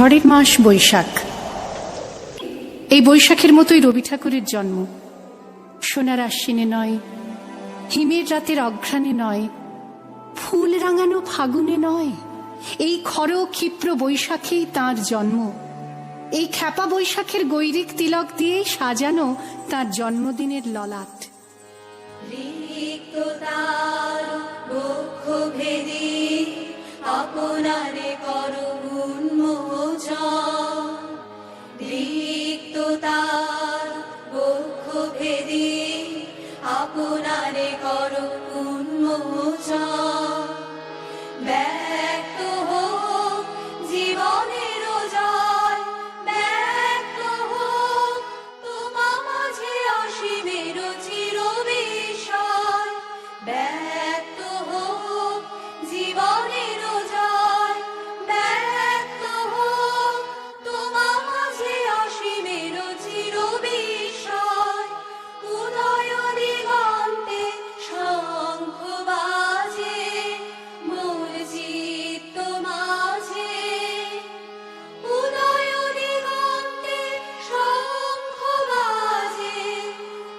ঝড়ের মাস বৈশাখ। এই বৈশাখের মতোই রবি ঠাকুরের জন্ম। সোনার আশ্বিনে নয়, হিমের রাতের অঘ্রাণে নয়, ফুল রাঙানো ফাগুনে নয়, এই খর ক্ষিপ্র বৈশাখেই তাঁর জন্ম। এই খ্যাপা বৈশাখের গৈরিক তিলক দিয়ে সাজানো তাঁর জন্মদিনের ললাট। আপনারে করো উন্মোচন, রিক্ততার বক্ষ ভেদি আপনারে করো উন্মোচন। ব্যক্ত হোক জীবনের জয়, ব্যক্ত হোক তোমা মাঝে অসীমের চির বিষয়। ব্যক্ত হোক জীবনের জয়, ব্যক্ত হোক তোমা মাঝে অসীমের চির বিষয়। উদয় দিগন্তে শঙ্খ বাজে মোর চিত্ত মাঝে। উদয় দিগন্তে শঙ্খ বাজে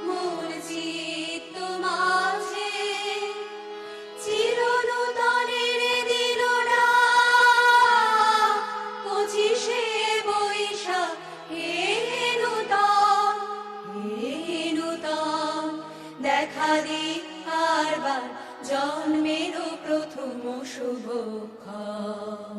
মোর চিত্ত মাঝে। চিরনূতনের দিল ডাক, 25শে বৈশাখ হে নূতন, হে নূতন। দেখা দিক আরবার জন্মেরও প্রথম শুভক্ষণ।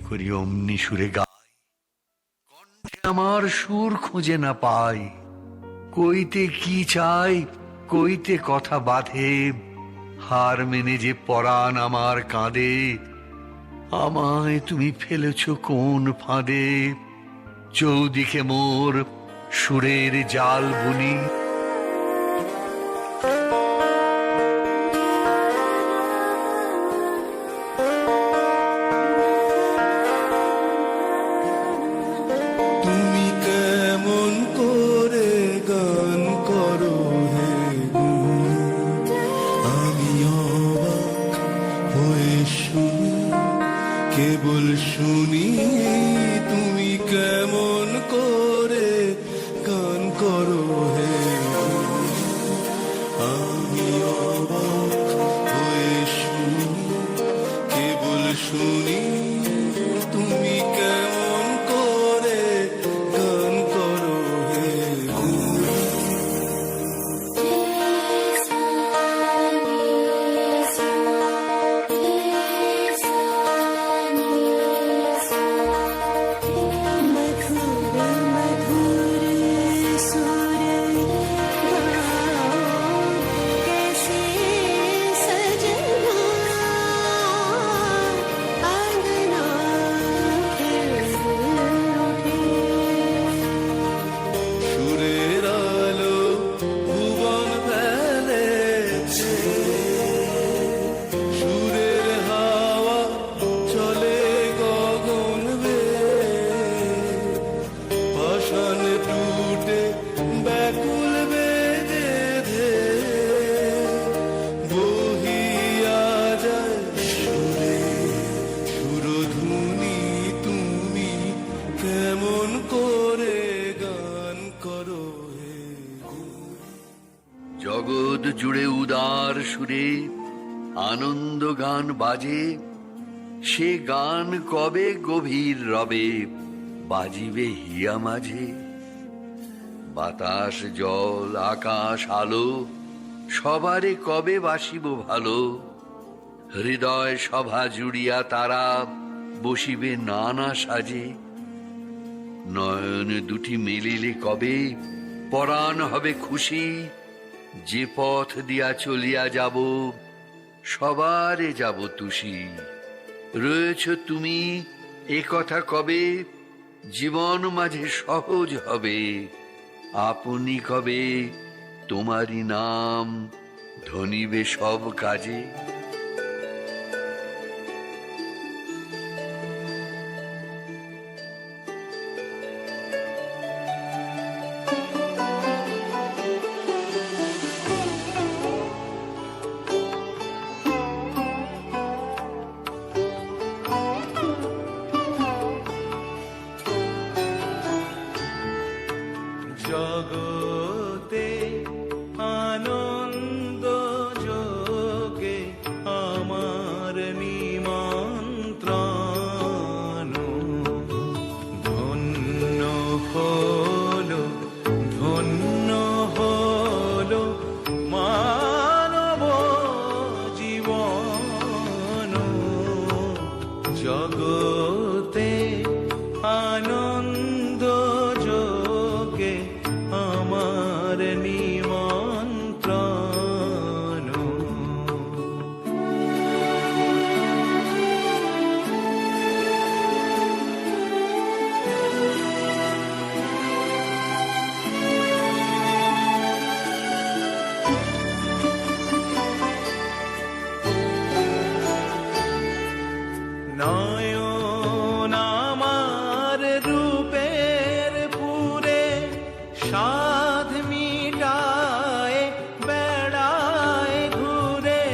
করি অমনি সুরে গাই, কণ্ঠে আমার সুর খুঁজে না পাই। কইতে কি চাই, কইতে কথা বাঁধে, হার মেনে যে পরাণ আমার কাঁদে। আমায় তুমি ফেলেছ কোন ফাঁদে, চৌদিকে মোর সুরের জাল বুনি। কেবল শুনি তুমি কেমন করে গান করো হে, আমি অবাক হয়ে শুনি, কেবল শুনি তুমি কেমন করে গান করো হে। জগৎ জুড়ে উদার সুরে আনন্দ গান বাজে, সে গান কবে গভীর রবে বাজিবে হিয়া মাঝে। বাতাস জল আকাশ আলো সবারে কবে বাসিব ভালো। হৃদয় সভা জুড়িয়া তারা বসিবে নানা সাজে। নয়ন দুটি মেলিলে কবে পরাণ হবে খুশি। যে পথ দিয়া চলিয়া যাব সবারে যাব তুষি। রয়েছ তুমি এ কথা কবে জীবন মাঝে সহজ হবে। আপনি কবে তোমারই নাম ধনিবে সব কাজে। জগতে আনন্দ যোগে আমার নিমন্ত্রণ। ধন্য হলো ধন্য হলো মানব জীবন। জগতে আনন্দ যোগে আমার নিমন্ত্রণ। নয়ন আমার রূপের পুরে সাধ মিটায় বেড়ায় ঘুরে।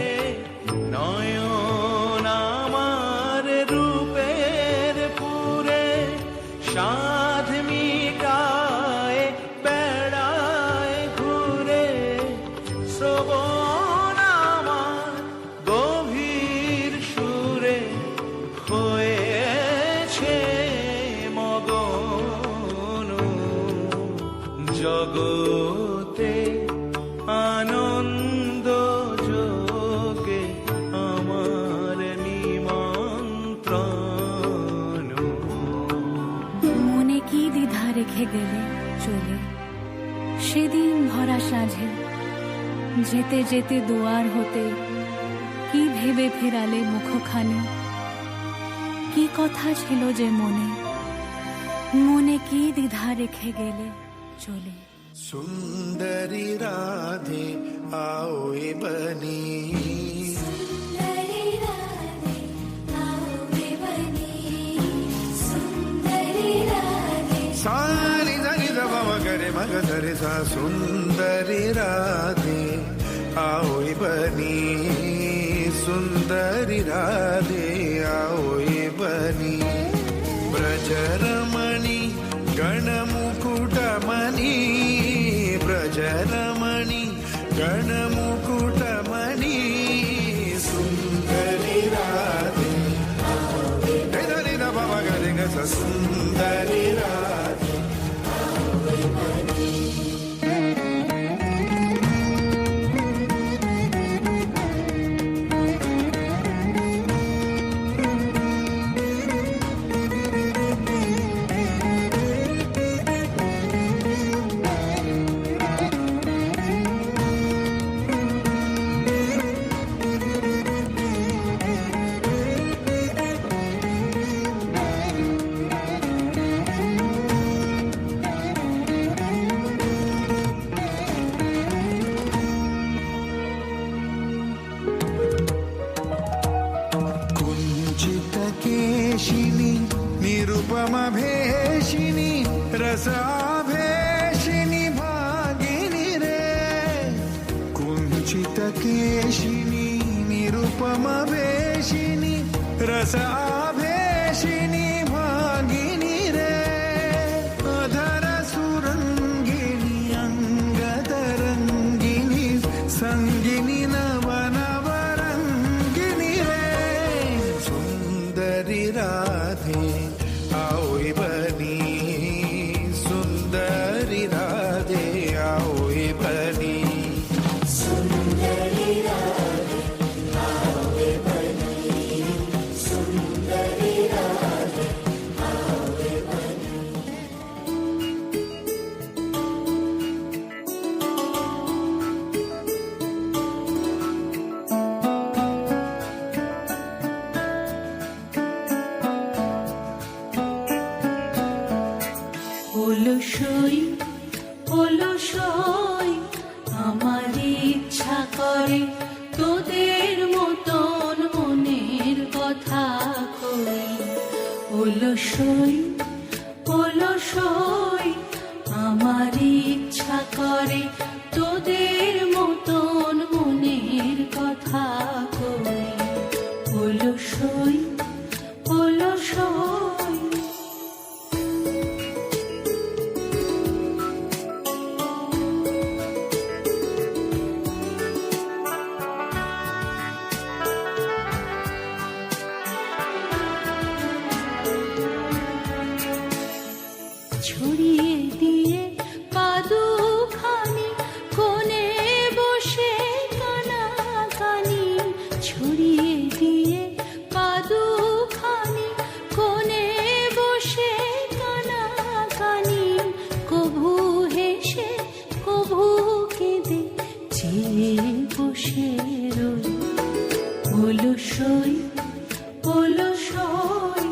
নয়ন আমার রূপের পুরে সাধ মিটায় বেড়ায় ঘুরে। শ্রবণ আমার গভীর সুরে হয়েছে মগন। জগতে আনন্দ যোগে আমার নিমন্ত্রণ। মনে কি দ্বিধা রেখে গেলে চলে সেদিন ভরা সাঁঝে। যেতে যেতে দুয়ার হতে কি ভেবে ফেরালে মুখখানি। কি কথা ছিল যে মনে, মনে কি দ্বিধা রেখে গেলে চলে। सुंदरी राधे आओ ए बनी। सुंदरी राधे आओ रे बनी। सुंदरी राधे सारी धनी दबा मगरे मग धरे सा। सुंदरी राधे आओ ए बनी। सुंदरी राधे आओ ए बनी। ब्रजरमणि गणमुकुटमणि। ब्रजरमणि गणमुकुटमणि। सुंदरी राधे धनी दबा मगरे ग सा। सुंदरी राधे केशिनी निरुपम भेशिनी रसाभेशिनी भागिनी रे। कुंचित केशिनी निरुपम भेशिनी रसाभेशिनी भागिनी रे। अधर सुरंगिनी अंगतरंगिनी संगिनी नवनवरंगिनी रे। सुंदर অলসই আমার ইচ্ছা করে তোদের মতন মনের কথা কই। অলসই অলসই আমার ইচ্ছা করে তোদের মতন মনের কথা কই। অলসই অলসই ছড়িয়ে দিয়ে পাদুখানি কোণে বসে কানাকানি। ছড়িয়ে দিয়ে পাদুখানি কোণে বসে কানাকানি। কভু হেসে কভু কেঁদে চেয়ে বসে রই। অলসই অলসই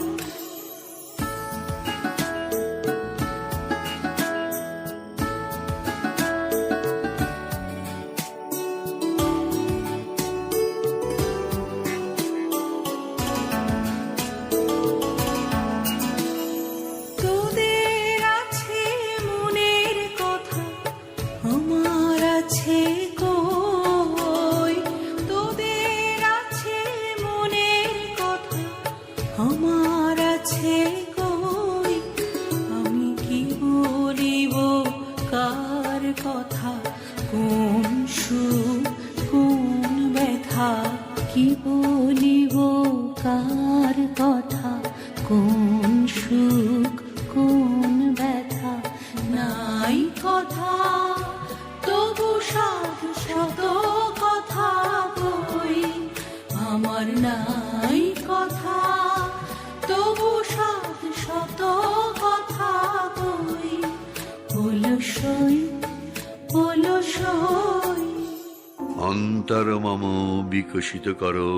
তোদের আছে মনের কথা আমার আছে কই। তোদের আছে মনের কথা আমার আছে কই। আমি কি বলিব কার কথা, কোন সুখ কোন ব্যথা। কি বলিব কার কথা, কোন সুখ কোন ব্যথা। নাই কথা তবু সাধ শত কথা কই। আমার নাই কথা তবু সাধ শত কথা কই। অলসই অলসই অন্তর মম বিকশিত করো,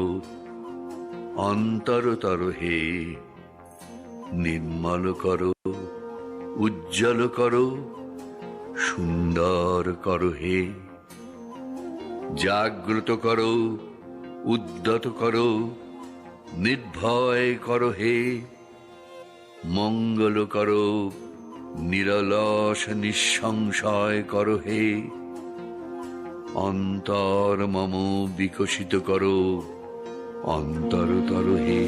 অন্তরতর হে। নির্মল করো, উজ্জ্বল করো, সুন্দর করো হে। জাগ্রত করো, উদ্যত করো, নির্ভয় করো হে। মঙ্গল করো, নিরলস নিঃসংশয় করো হে। অন্তর মম বিকশিত করো, অন্তরতর হে।